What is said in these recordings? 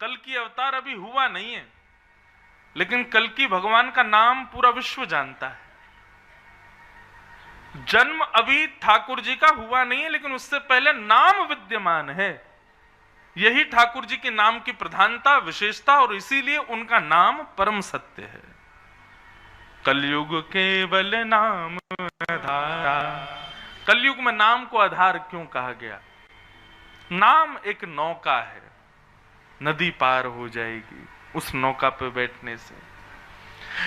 कल की अवतार अभी हुआ नहीं है, लेकिन कल की भगवान का नाम पूरा विश्व जानता है। जन्म अभी ठाकुर जी का हुआ नहीं है, लेकिन उससे पहले नाम विद्यमान है। यही ठाकुर जी के नाम की प्रधानता, विशेषता, और इसीलिए उनका नाम परम सत्य है। कलयुग केवल नाम आधारा। कलयुग में नाम को आधार क्यों कहा गया? नाम एक नौका है, नदी पार हो जाएगी उस नौका पे बैठने से।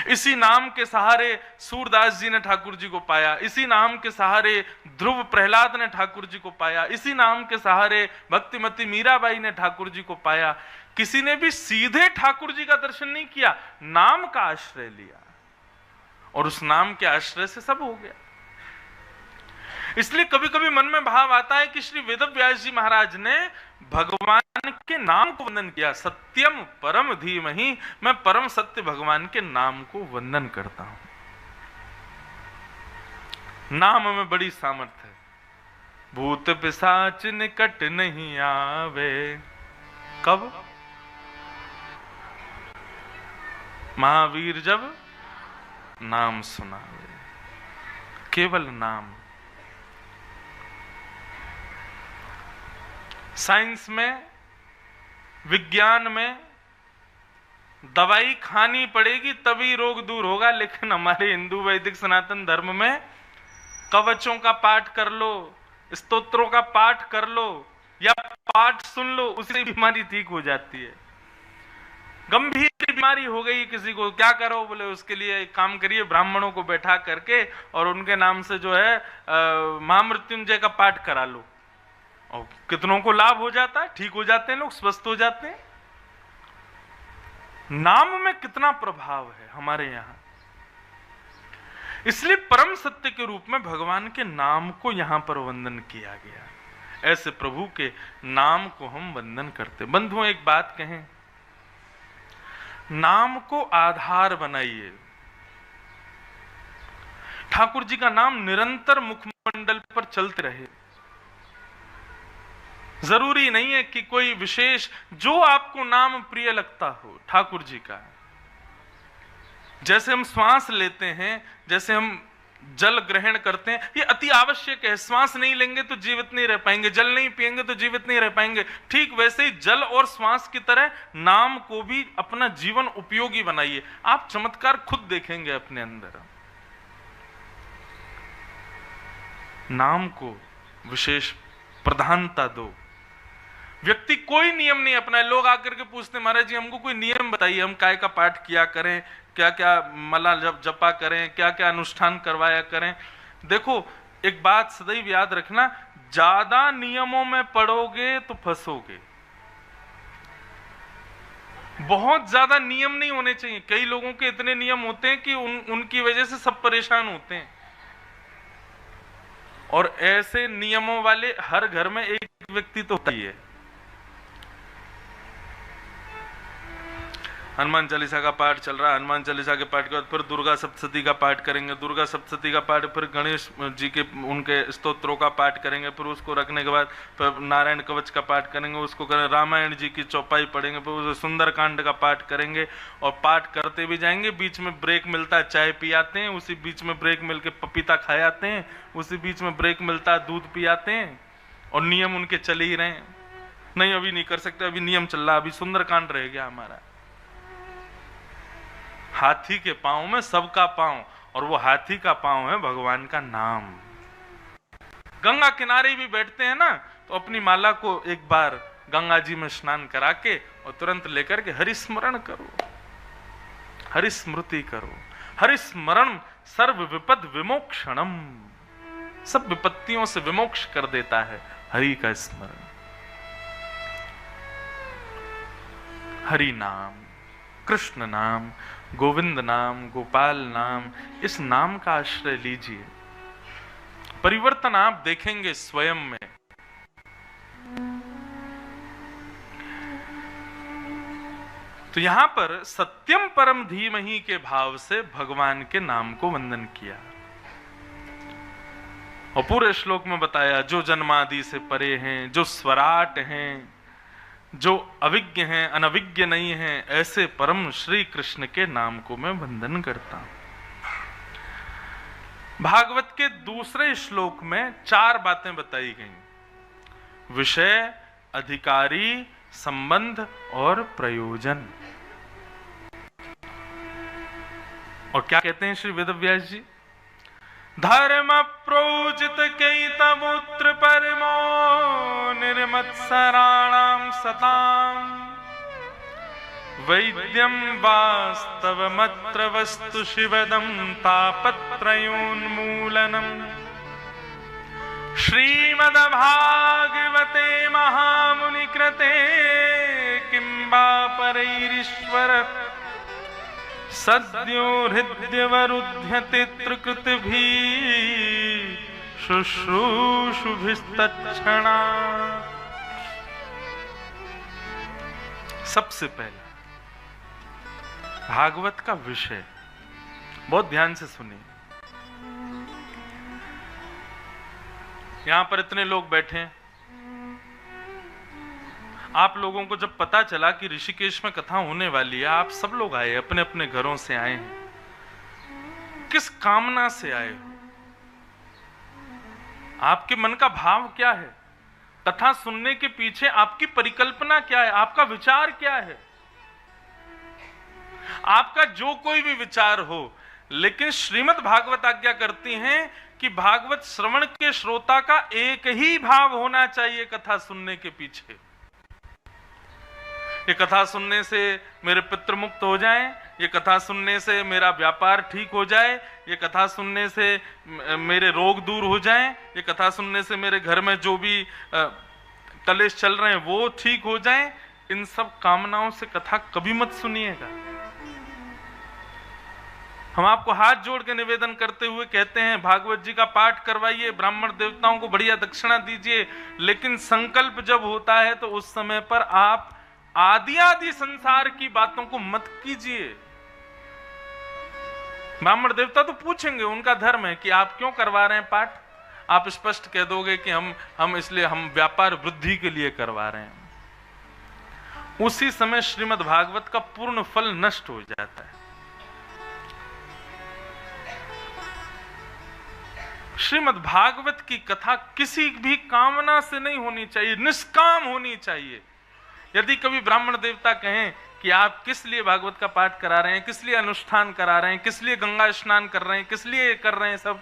इसी नाम के सहारे सूरदास जी ने ठाकुर जी को पाया, इसी नाम के सहारे ध्रुव प्रहलाद ने ठाकुर जी को पाया, इसी नाम के सहारे भक्तिमती मीराबाई ने ठाकुर जी को पाया। किसी ने भी सीधे ठाकुर जी का दर्शन नहीं किया, नाम का आश्रय लिया, और उस नाम के आश्रय से सब हो गया। इसलिए कभी कभी मन में भाव आता है कि श्री वेदव्यास जी महाराज ने भगवान के नाम को वंदन किया। सत्यम परम धीमहि, मैं परम सत्य भगवान के नाम को वंदन करता हूं। नाम में बड़ी सामर्थ्य है। भूत पिशाच निकट नहीं आवे। कब? महावीर जब नाम सुनावे। केवल नाम। साइंस में, विज्ञान में दवाई खानी पड़ेगी तभी रोग दूर होगा, लेकिन हमारे हिंदू वैदिक सनातन धर्म में कवचों का पाठ कर लो, स्तोत्रों का पाठ कर लो, या पाठ सुन लो, उससे बीमारी ठीक हो जाती है। गंभीर बीमारी हो गई किसी को, क्या करो? बोले उसके लिए एक काम करिए, ब्राह्मणों को बैठा करके और उनके नाम से जो है महामृत्युंजय का पाठ करा लो, और कितनों को लाभ हो जाता है, ठीक हो जाते हैं लोग, स्वस्थ हो जाते हैं। नाम में कितना प्रभाव है हमारे यहां। इसलिए परम सत्य के रूप में भगवान के नाम को यहां पर वंदन किया गया। ऐसे प्रभु के नाम को हम वंदन करते। बंधुओं, एक बात कहें, नाम को आधार बनाइए। ठाकुर जी का नाम निरंतर मुखमंडल पर चलते रहे। जरूरी नहीं है कि कोई विशेष, जो आपको नाम प्रिय लगता हो ठाकुर जी का। जैसे हम श्वास लेते हैं, जैसे हम जल ग्रहण करते हैं, ये अति आवश्यक है। श्वास नहीं लेंगे तो जीवित नहीं रह पाएंगे, जल नहीं पिएंगे तो जीवित नहीं रह पाएंगे। ठीक वैसे ही जल और श्वास की तरह नाम को भी अपना जीवन उपयोगी बनाइए। आप चमत्कार खुद देखेंगे अपने अंदर। नाम को विशेष प्रधानता दो। व्यक्ति कोई नियम नहीं अपनाए। लोग आकर के पूछते, महाराज जी हमको कोई नियम बताइए, हम काय का पाठ किया करें, क्या क्या मला जपा करें, क्या क्या अनुष्ठान करवाया करें। देखो, एक बात सदैव याद रखना, ज्यादा नियमों में पड़ोगे तो फंसोगे। बहुत ज्यादा नियम नहीं होने चाहिए। कई लोगों के इतने नियम होते हैं कि उनकी वजह से सब परेशान होते हैं। और ऐसे नियमों वाले हर घर में एक व्यक्ति तो होता ही है। हनुमान चालीसा का पाठ चल रहा है, हनुमान चालीसा के पाठ के बाद फिर दुर्गा सप्तशती का पाठ करेंगे, दुर्गा सप्तशती का पाठ, फिर गणेश जी के उनके स्तोत्रों का पाठ करेंगे, फिर उसको रखने के बाद फिर नारायण कवच का पाठ करेंगे, उसको करें, रामायण जी की चौपाई पढ़ेंगे, फिर उसे सुंदरकांड का पाठ करेंगे, और पाठ करते भी जाएंगे। बीच में ब्रेक मिलता है, चाय पी आते हैं, उसी बीच में ब्रेक मिल के पपीता खाए आते हैं, उसी बीच में ब्रेक मिलता है, दूध पी आते हैं, और नियम उनके चले ही रहे। नहीं, अभी नहीं कर सकते, अभी नियम चल रहा, अभी सुंदरकांड रह गया हमारा। हाथी के पांव में सबका पांव, और वो हाथी का पांव है भगवान का नाम। गंगा किनारे भी बैठते हैं ना, तो अपनी माला को एक बार गंगा जी में स्नान करा के और तुरंत लेकर के हरिस्मरण करो, हरिस्मृति करो। हरिस्मरण सर्व विपद विमोक्षणम, सब विपत्तियों से विमोक्ष कर देता है हरि का स्मरण। हरि नाम, कृष्ण नाम, गोविंद नाम, गोपाल नाम, इस नाम का आश्रय लीजिए। परिवर्तन आप देखेंगे स्वयं में। तो यहां पर सत्यम परम धीमहि के भाव से भगवान के नाम को वंदन किया, और पूरे श्लोक में बताया जो जन्मादि से परे हैं, जो स्वराट हैं, जो अविज्ञ हैं, अनविज्ञ नहीं हैं, ऐसे परम श्री कृष्ण के नाम को मैं वंदन करता हूं। भागवत के दूसरे श्लोक में 4 बातें बताई गई: विषय, अधिकारी, संबंध और प्रयोजन। और क्या कहते हैं श्री वेदव्यास जी? धर्म प्रोजित कैतवोत्र परमो निर्मत्सराणाम सताम वैद्यम वास्तवमत्र वस्तु शिवदम तापत्रयोन्मूलनम। श्रीमद्भागवते महामुनि कृते किं वा परैरीश्वर सद्यो हृद्यवरुध्यते त्रिकृतिभिः शुश्रूषुभिस्तत्क्षणा। सबसे पहला भागवत का विषय, बहुत ध्यान से सुनिए। यहां पर इतने लोग बैठे हैं, आप लोगों को जब पता चला कि ऋषिकेश में कथा होने वाली है, आप सब लोग आए, अपने अपने घरों से आए हैं। किस कामना से आए हो? आपके मन का भाव क्या है? कथा सुनने के पीछे आपकी परिकल्पना क्या है? आपका विचार क्या है? आपका जो कोई भी विचार हो, लेकिन श्रीमद् भागवत आज्ञा करती हैं कि भागवत श्रवण के श्रोता का एक ही भाव होना चाहिए कथा सुनने के पीछे। ये कथा सुनने से मेरे पितृ मुक्त हो जाएं, ये कथा सुनने से मेरा व्यापार ठीक हो जाए, ये कथा सुनने से मेरे रोग दूर हो जाएं, ये कथा सुनने से मेरे घर में जो भी कलेश चल रहे हैं वो ठीक हो जाएं। इन सब कामनाओं से कथा कभी मत सुनिएगा। हम आपको हाथ जोड़ के निवेदन करते हुए कहते हैं, भागवत जी का पाठ करवाइए, ब्राह्मण देवताओं को बढ़िया दक्षिणा दीजिए, लेकिन संकल्प जब होता है तो उस समय पर आप आदि संसार की बातों को मत कीजिए। ब्राह्मण देवता तो पूछेंगे, उनका धर्म है कि आप क्यों करवा रहे हैं पाठ। आप स्पष्ट कह दोगे कि हम इसलिए, हम व्यापार वृद्धि के लिए करवा रहे हैं। उसी समय श्रीमद् भागवत का पूर्ण फल नष्ट हो जाता है। श्रीमद् भागवत की कथा किसी भी कामना से नहीं होनी चाहिए, निष्काम होनी चाहिए। यदि कभी ब्राह्मण देवता कहें कि आप किस लिए भागवत का पाठ करा रहे हैं, किस लिए अनुष्ठान करा रहे हैं, किस लिए गंगा स्नान कर रहे हैं, किस लिए कर रहे हैं सब,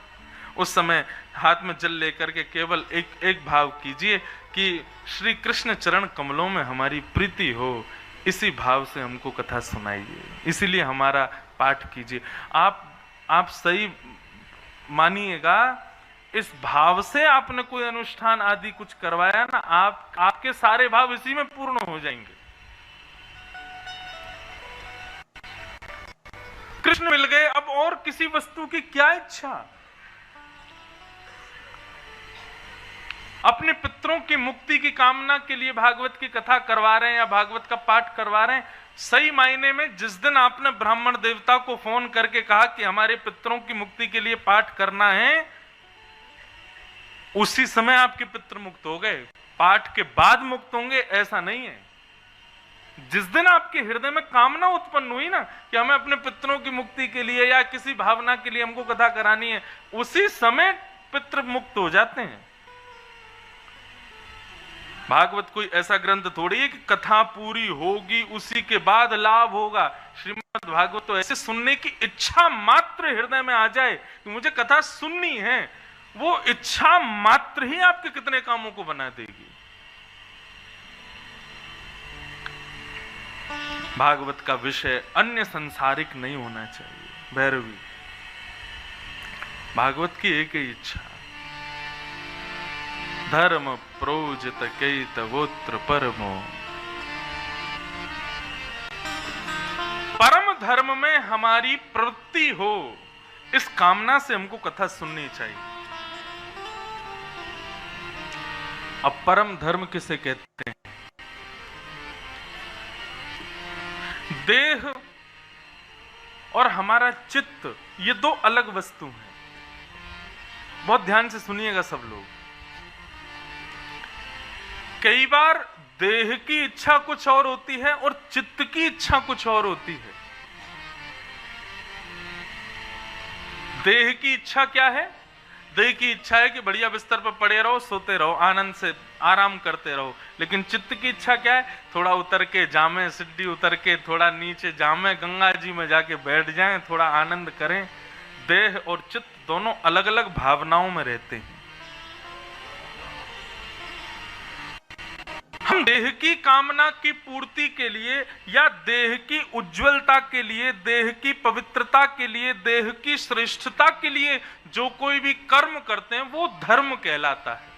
उस समय हाथ में जल लेकर के केवल एक भाव कीजिए कि श्री कृष्ण चरण कमलों में हमारी प्रीति हो, इसी भाव से हमको कथा सुनाइए, इसीलिए हमारा पाठ कीजिए। आप सही मानिएगा, इस भाव से आपने कोई अनुष्ठान आदि कुछ करवाया ना, आपके सारे भाव इसी में पूर्ण हो जाएंगे। कृष्ण मिल गए, अब और किसी वस्तु की क्या इच्छा? अपने पितरों की मुक्ति की कामना के लिए भागवत की कथा करवा रहे हैं या भागवत का पाठ करवा रहे हैं। सही मायने में जिस दिन आपने ब्राह्मण देवता को फोन करके कहा कि हमारे पितरों की मुक्ति के लिए पाठ करना है, उसी समय आपके पितृ मुक्त हो गए। पाठ के बाद मुक्त होंगे ऐसा नहीं है। जिस दिन आपके हृदय में कामना उत्पन्न हुई ना कि हमें अपने पितरों की मुक्ति के लिए या किसी भावना के लिए हमको कथा करानी है, उसी समय पितृ मुक्त हो जाते हैं। भागवत कोई ऐसा ग्रंथ थोड़ी है कि कथा पूरी होगी उसी के बाद लाभ होगा। श्रीमद् भागवत तो ऐसे सुनने की इच्छा मात्र हृदय में आ जाए कि मुझे कथा सुननी है, वो इच्छा मात्र ही आपके कितने कामों को बना देगी। भागवत का विषय अन्य संसारिक नहीं होना चाहिए। भैरवी, भागवत की एक ही इच्छा, धर्म प्रोजित कैतवोत्र परमो। परम धर्म में हमारी प्रवृत्ति हो, इस कामना से हमको कथा सुननी चाहिए। अब परम धर्म किसे कहते हैं? देह और हमारा चित्त, ये दो अलग वस्तु हैं। बहुत ध्यान से सुनिएगा सब लोग। कई बार देह की इच्छा कुछ और होती है और चित्त की इच्छा कुछ और होती है। देह की इच्छा क्या है? देह की इच्छा है कि बढ़िया बिस्तर पर पड़े रहो, सोते रहो, आनंद से आराम करते रहो। लेकिन चित्त की इच्छा क्या है? थोड़ा उतर के जामे, सिड्डी उतर के थोड़ा नीचे जामे, गंगा जी में जाके बैठ जाएं, थोड़ा आनंद करें। देह और चित्त दोनों अलग अलग भावनाओं में रहते हैं। हम देह की कामना की पूर्ति के लिए या देह की उज्जवलता के लिए, देह की पवित्रता के लिए, देह की श्रेष्ठता के लिए जो कोई भी कर्म करते हैं वो धर्म कहलाता है।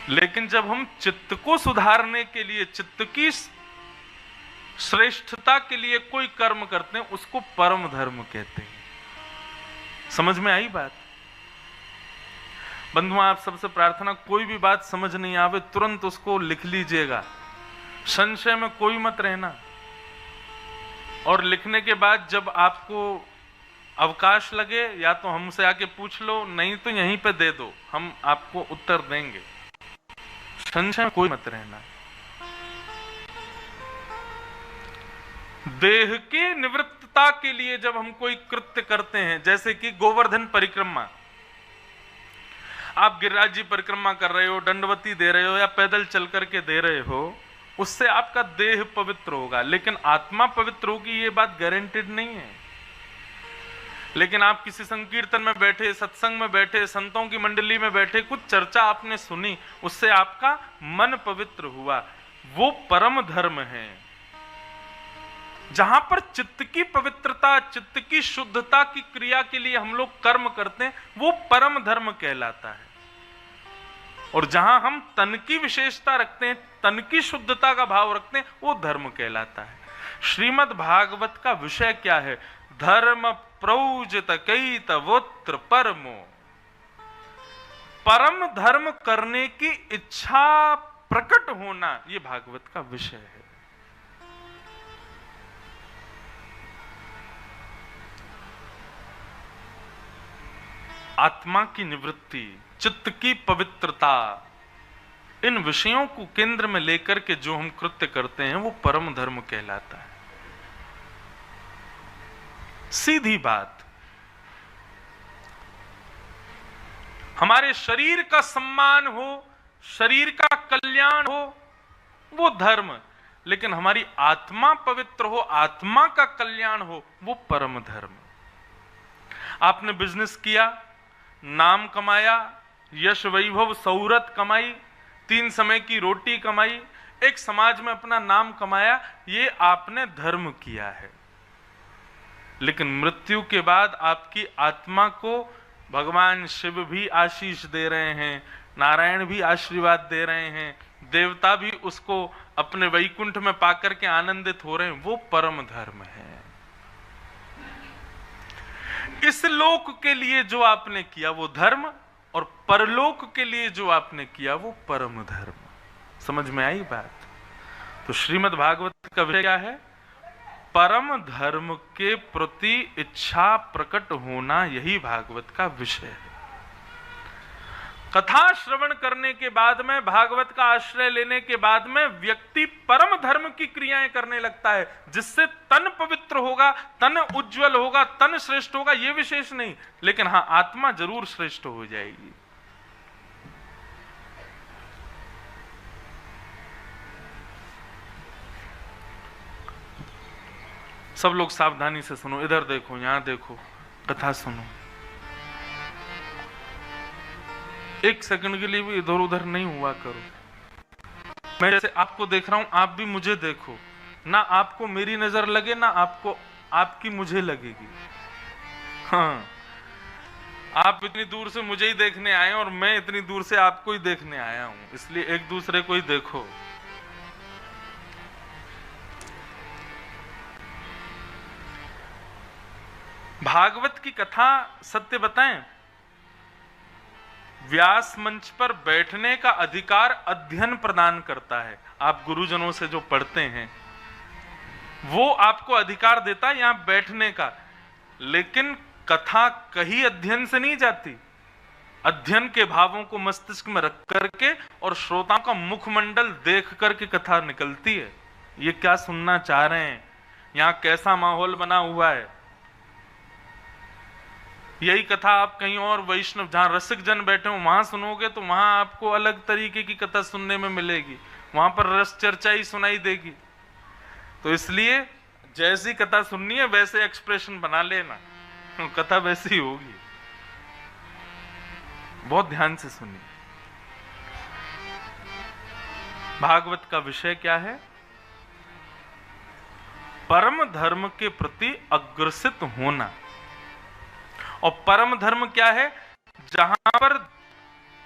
लेकिन जब हम चित्त को सुधारने के लिए, चित्त की श्रेष्ठता के लिए कोई कर्म करते हैं उसको परम धर्म कहते हैं। समझ में आई बात? बंधुओं, आप सबसे प्रार्थना, कोई भी बात समझ नहीं आवे तुरंत उसको लिख लीजिएगा, संशय में कोई मत रहना। और लिखने के बाद जब आपको अवकाश लगे या तो हमसे आके पूछ लो, नहीं तो यहीं पे दे दो, हम आपको उत्तर देंगे। संशय में कोई मत रहना। देह की निवृत्तता के लिए जब हम कोई कृत्य करते हैं, जैसे कि गोवर्धन परिक्रमा, आप गिरिराज जी परिक्रमा कर रहे हो, दंडवती दे रहे हो या पैदल चल करके दे रहे हो, उससे आपका देह पवित्र होगा, लेकिन आत्मा पवित्र होगी ये बात गारंटेड नहीं है। लेकिन आप किसी संकीर्तन में बैठे, सत्संग में बैठे, संतों की मंडली में बैठे, कुछ चर्चा आपने सुनी, उससे आपका मन पवित्र हुआ, वो परम धर्म है। जहां पर चित्त की पवित्रता, चित्त की शुद्धता की क्रिया के लिए हम लोग कर्म करते हैं, वो परम धर्म कहलाता है। और जहां हम तन की विशेषता रखते हैं, तन की शुद्धता का भाव रखते हैं, वो धर्म कहलाता है। श्रीमद् भागवत का विषय क्या है? धर्म प्रौजित कैतवोत्र परमो। परम धर्म करने की इच्छा प्रकट होना, ये भागवत का विषय है। आत्मा की निवृत्ति, चित्त की पवित्रता, इन विषयों को केंद्र में लेकर के जो हम कृत्य करते हैं वो परम धर्म कहलाता है। सीधी बात, हमारे शरीर का सम्मान हो, शरीर का कल्याण हो, वो धर्म, लेकिन हमारी आत्मा पवित्र हो, आत्मा का कल्याण हो, वो परम धर्म। आपने बिजनेस किया, नाम कमाया, यश वैभव सौरत कमाई, 3 समय की रोटी कमाई, एक समाज में अपना नाम कमाया, ये आपने धर्म किया है। लेकिन मृत्यु के बाद आपकी आत्मा को भगवान शिव भी आशीष दे रहे हैं, नारायण भी आशीर्वाद दे रहे हैं, देवता भी उसको अपने वैकुंठ में पाकर के आनंदित हो रहे हैं, वो परम धर्म है। इस लोक के लिए जो आपने किया वो धर्म, और परलोक के लिए जो आपने किया वो परम धर्म। समझ में आई बात? तो श्रीमद् भागवत का विषय क्या है? परम धर्म के प्रति इच्छा प्रकट होना, यही भागवत का विषय है। कथा श्रवण करने के बाद में, भागवत का आश्रय लेने के बाद में व्यक्ति परम धर्म की क्रियाएं करने लगता है, जिससे तन पवित्र होगा, तन उज्जवल होगा, तन श्रेष्ठ होगा, यह विशेष नहीं, लेकिन हाँ, आत्मा जरूर श्रेष्ठ हो जाएगी। सब लोग सावधानी से सुनो, इधर देखो, यहां देखो, कथा सुनो। एक सेकंड के लिए भी इधर उधर नहीं हुआ करो। मैं जैसे आपको देख रहा हूं, आप भी मुझे देखो, ना आपको मेरी नजर लगे, ना आपको आपकी मुझे लगेगी। हाँ, आप इतनी दूर से मुझे ही देखने आए और मैं इतनी दूर से आपको ही देखने आया हूं, इसलिए एक दूसरे को ही देखो। भागवत की कथा, सत्य बताएं, व्यास मंच पर बैठने का अधिकार अध्ययन प्रदान करता है। आप गुरुजनों से जो पढ़ते हैं वो आपको अधिकार देता है यहां बैठने का, लेकिन कथा कहीं अध्ययन से नहीं जाती। अध्ययन के भावों को मस्तिष्क में रख करके और श्रोताओं का मुखमंडल देख करके कथा निकलती है। ये क्या सुनना चाह रहे हैं, यहाँ कैसा माहौल बना हुआ है। यही कथा आप कहीं और वैष्णव जहां रसिक जन बैठे हो वहां सुनोगे तो वहां आपको अलग तरीके की कथा सुनने में मिलेगी, वहां पर रस चर्चा ही सुनाई देगी। तो इसलिए जैसी कथा सुननी है वैसे एक्सप्रेशन बना लेना, कथा वैसी होगी। बहुत ध्यान से सुनिए। भागवत का विषय क्या है? परम धर्म के प्रति अग्रसित होना। और परम धर्म क्या है? जहां पर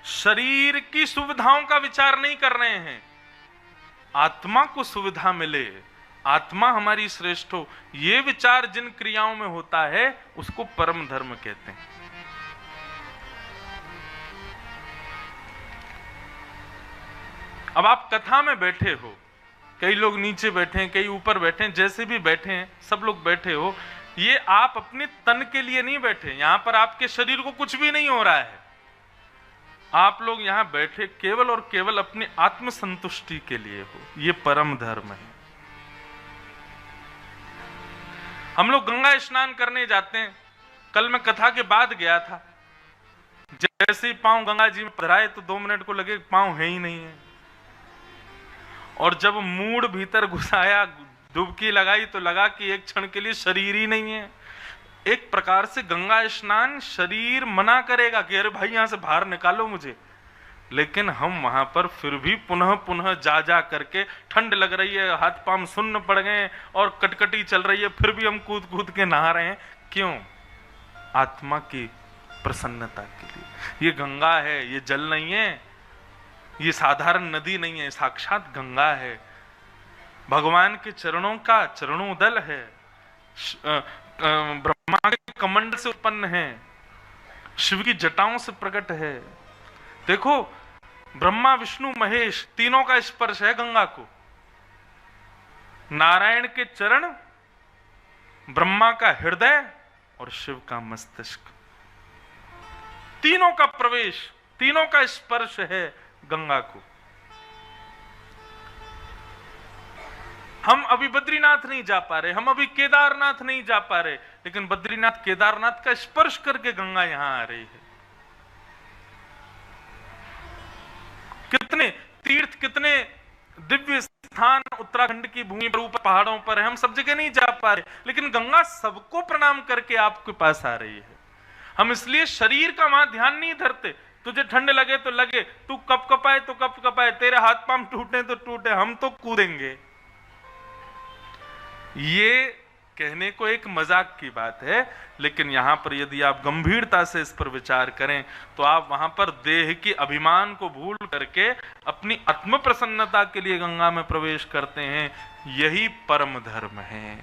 शरीर की सुविधाओं का विचार नहीं कर रहे हैं, आत्मा को सुविधा मिले, आत्मा हमारी श्रेष्ठ हो, ये विचार जिन क्रियाओं में होता है उसको परम धर्म कहते हैं। अब आप कथा में बैठे हो, कई लोग नीचे बैठे हैं, कई ऊपर बैठे हैं, जैसे भी बैठे हैं सब लोग बैठे हो, ये आप अपने तन के लिए नहीं बैठे, यहां पर आपके शरीर को कुछ भी नहीं हो रहा है। आप लोग यहां बैठे केवल और केवल अपनी आत्म संतुष्टि के लिए हो। ये परम धर्म है। हम लोग गंगा स्नान करने जाते हैं। कल मैं कथा के बाद गया था, जैसे ही पांव गंगा जी में पधराए तो 2 मिनट को लगे पांव है ही नहीं है। और जब मूड भीतर घुसाया, डुबकी लगाई तो लगा कि एक क्षण के लिए शरीर ही नहीं है। एक प्रकार से गंगा स्नान शरीर मना करेगा कि अरे भाई यहां से बाहर निकालो मुझे, लेकिन हम वहां पर फिर भी पुनः पुनः जा करके, ठंड लग रही है, हाथ पांव सुन्न पड़ गए और कटकटी चल रही है, फिर भी हम कूद कूद के नहा रहे हैं। क्यों? आत्मा की प्रसन्नता के लिए। ये गंगा है, ये जल नहीं है, ये साधारण नदी नहीं है, साक्षात गंगा है, भगवान के चरणों का चरणोदल है, ब्रह्मा के कमंडल से उत्पन्न है, शिव की जटाओं से प्रकट है। देखो, ब्रह्मा विष्णु महेश तीनों का स्पर्श है गंगा को। नारायण के चरण, ब्रह्मा का हृदय और शिव का मस्तिष्क, तीनों का प्रवेश, तीनों का स्पर्श है गंगा को। हम अभी बद्रीनाथ नहीं जा पा रहे, हम अभी केदारनाथ नहीं जा पा रहे, लेकिन बद्रीनाथ केदारनाथ का स्पर्श करके गंगा यहां आ रही है। कितने तीर्थ, कितने दिव्य स्थान उत्तराखंड की भूमि पर, ऊपर पहाड़ों पर है, हम सब जगह नहीं जा पा रहे, लेकिन गंगा सबको प्रणाम करके आपके पास आ रही है। हम इसलिए शरीर का वहां ध्यान नहीं धरते। तुझे ठंड लगे तो लगे, तू कप कपाए तो कप कपाए, तेरे हाथ पांव टूटे तो टूटे, हम तो कूदेंगे। ये कहने को एक मजाक की बात है, लेकिन यहां पर यदि आप गंभीरता से इस पर विचार करें तो आप वहां पर देह के अभिमान को भूल करके अपनी आत्म प्रसन्नता के लिए गंगा में प्रवेश करते हैं। यही परम धर्म है।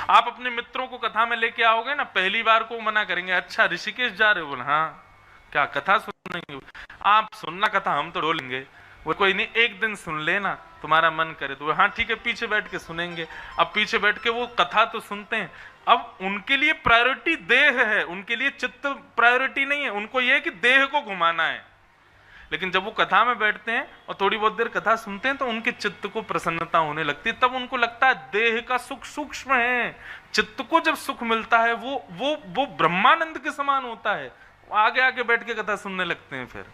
आप अपने मित्रों को कथा में लेके आओगे ना, पहली बार को मना करेंगे, अच्छा ऋषिकेश जा रहे हो? हाँ, क्या कथा सुनेंगे? आप सुनना कथा, हम तो डोलेंगे। वो कोई नहीं, एक दिन सुन लेना, तुम्हारा मन करे तो। हाँ ठीक है, पीछे बैठ के सुनेंगे। अब पीछे बैठ के वो कथा तो सुनते हैं, अब उनके लिए प्रायोरिटी देह है, उनके लिए चित्त प्रायोरिटी नहीं है। उनको ये है कि देह को घुमाना है। लेकिन जब वो कथा में बैठते हैं और थोड़ी बहुत देर कथा सुनते हैं तो उनके चित्त को प्रसन्नता होने लगती है। तब उनको लगता है देह का सुख सूक्ष्म है, चित्त को जब सुख मिलता है वो ब्रह्मानंद के समान होता है। आगे आगे बैठ के कथा सुनने लगते हैं। फिर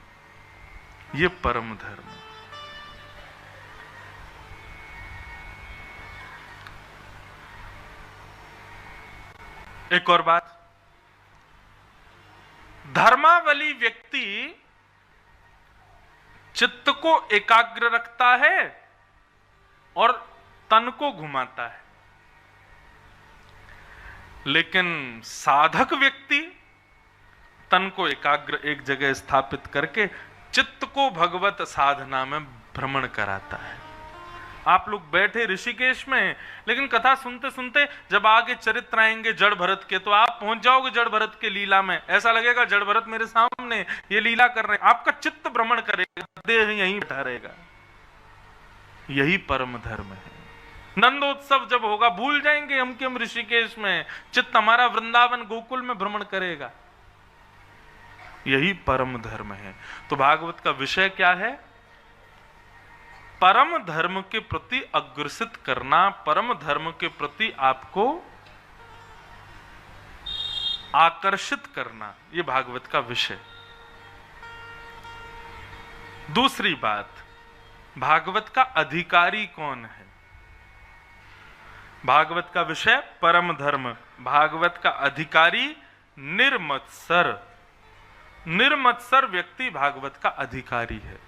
ये परम धर्म। एक और बात, धर्मावली व्यक्ति चित्त को एकाग्र रखता है और तन को घुमाता है, लेकिन साधक व्यक्ति तन को एकाग्र एक जगह स्थापित करके चित्त को भगवत साधना में भ्रमण कराता है। आप लोग बैठे ऋषिकेश में, लेकिन कथा सुनते सुनते जब आगे चरित्र आएंगे जड़ भरत के, तो आप पहुंच जाओगे जड़ भरत के लीला में। ऐसा लगेगा जड़ भरत मेरे सामने ये लीला कर रहे हैं। आपका चित्त भ्रमण करेगा, देह यहीं बैठा रहेगा। यही परम धर्म है। नंदोत्सव जब होगा भूल जाएंगे हम कि हम ऋषिकेश में, चित्त हमारा वृंदावन गोकुल में भ्रमण करेगा। यही परम धर्म है। तो भागवत का विषय क्या है? परम धर्म के प्रति अग्रसित करना, परम धर्म के प्रति आपको आकर्षित करना, यह भागवत का विषय। दूसरी बात, भागवत का अधिकारी कौन है? भागवत का विषय परम धर्म, भागवत का अधिकारी निर्मत्सर। निर्मत्सर व्यक्ति भागवत का अधिकारी है।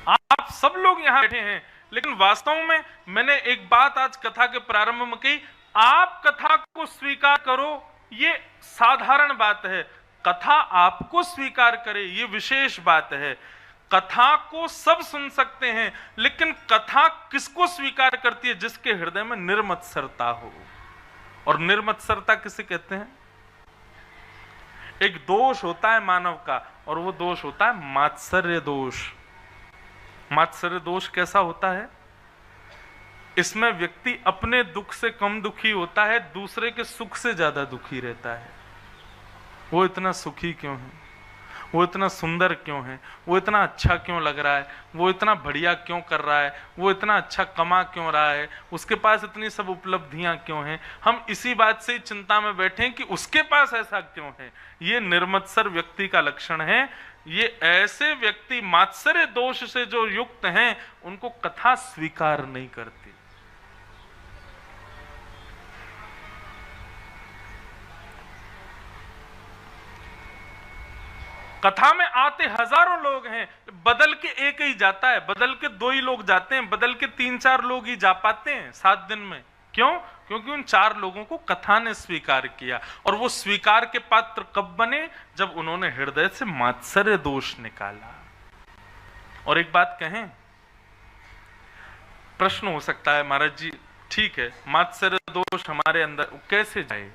आप सब लोग यहां बैठे हैं, लेकिन वास्तव में मैंने एक बात आज कथा के प्रारंभ में कही, आप कथा को स्वीकार करो, ये साधारण बात है। कथा आपको स्वीकार करे, ये विशेष बात है। कथा को सब सुन सकते हैं, लेकिन कथा किसको स्वीकार करती है? जिसके हृदय में निर्मत्सरता हो। और निर्मत्सरता किसे कहते हैं? एक दोष होता है मानव का, और वो दोष होता है मात्सर्य दोष। मात्सर्य दोष कैसा होता है? इसमें व्यक्ति अपने दुख से कम दुखी होता है, दूसरे के सुख से ज्यादा दुखी रहता है। वो इतना सुखी क्यों है? वो इतना सुंदर क्यों है? वो इतना अच्छा क्यों लग रहा है? वो इतना बढ़िया क्यों कर रहा है? वो इतना अच्छा कमा क्यों रहा है? उसके पास इतनी सब उपलब्धियां क्यों हैं? हम इसी बात से चिंता में बैठे हैं कि उसके पास ऐसा क्यों है। ये निर्मत्सर व्यक्ति का लक्षण है। ये ऐसे व्यक्ति मात्सर्य दोष से जो युक्त हैं, उनको कथा स्वीकार नहीं करती। कथा में आते हजारों लोग हैं, बदल के एक ही जाता है, बदल के दो ही लोग जाते हैं, बदल के 3-4 लोग ही जा पाते हैं 7 दिन में। क्यों? क्योंकि उन 4 लोगों को कथा ने स्वीकार किया। और वो स्वीकार के पात्र कब बने? जब उन्होंने हृदय से मात्सर्य दोष निकाला। और एक बात कहें, प्रश्न हो सकता है, महाराज जी ठीक है, मात्सर्य दोष हमारे अंदर कैसे जाए?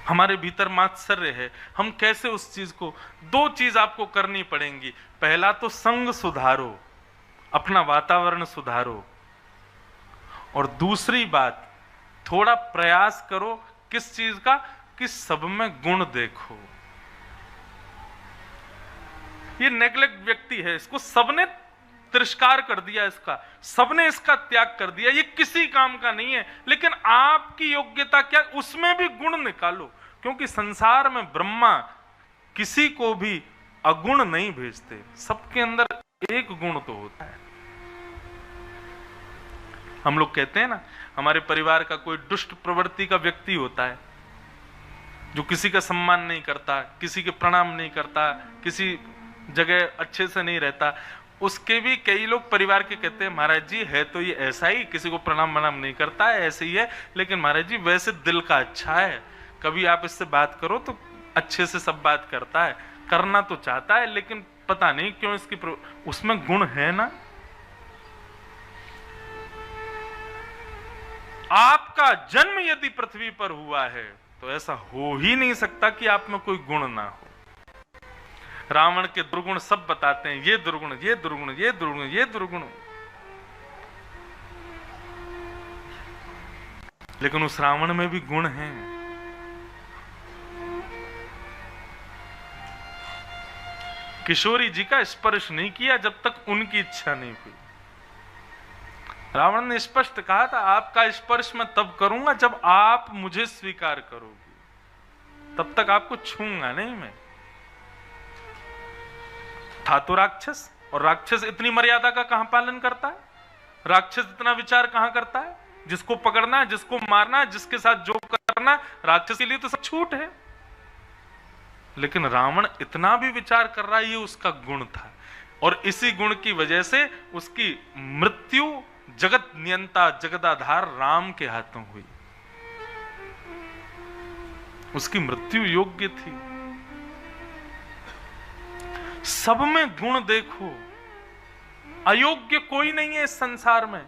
हमारे भीतर मात्सर्य है, हम कैसे उस चीज को? 2 चीज आपको करनी पड़ेंगी। पहला तो संग सुधारो, अपना वातावरण सुधारो। और दूसरी बात, थोड़ा प्रयास करो किस चीज का? कि सब में गुण देखो। ये नेग्लेक्ट व्यक्ति है, इसको सबने तिरस्कार कर दिया, इसका सबने इसका त्याग कर दिया, ये किसी काम का नहीं है। लेकिन आपकी योग्यता क्या? उसमें भी गुण निकालो। क्योंकि संसार में ब्रह्मा किसी को भी अगुण नहीं भेजते, सबके अंदर एक गुण तो होता है। हम लोग कहते हैं ना, हमारे परिवार का कोई दुष्ट प्रवृत्ति का व्यक्ति होता है, जो किसी का सम्मान नहीं करता, किसी के प्रणाम नहीं करता, किसी जगह अच्छे से नहीं रहता, उसके भी कई लोग परिवार के कहते हैं महाराज जी है तो ये ऐसा ही, किसी को प्रणाम वनाम नहीं करता है, ऐसे ही है, लेकिन महाराज जी वैसे दिल का अच्छा है, कभी आप इससे बात करो तो अच्छे से सब बात करता है, करना तो चाहता है, लेकिन पता नहीं क्यों इसकी उसमें गुण है ना। आपका जन्म यदि पृथ्वी पर हुआ है तो ऐसा हो ही नहीं सकता कि आप में कोई गुण ना हो। रावण के दुर्गुण सब बताते हैं, ये दुर्गुण, ये दुर्गुण, ये दुर्गुण, ये दुर्गुण, लेकिन उस रावण में भी गुण हैं। किशोरी जी का स्पर्श नहीं किया जब तक उनकी इच्छा नहीं हुई। रावण ने स्पष्ट कहा था, आपका स्पर्श मैं तब करूंगा जब आप मुझे स्वीकार करोगे, तब तक आपको छूंगा नहीं मैं। था तो राक्षस, और राक्षस इतनी मर्यादा का कहां पालन करता है? राक्षस इतना विचार कहां करता है? जिसको पकड़ना है, जिसको मारना है, जिसके साथ जो करना है, राक्षस के लिए तो सब छूट है। लेकिन रावण इतना भी विचार कर रहा है, ये उसका गुण था, और इसी गुण की वजह से उसकी मृत्यु जगत नियंता जगदाधार राम के हाथों हुई। उसकी मृत्यु योग्य थी। सब में गुण देखो, अयोग्य कोई नहीं है इस संसार में।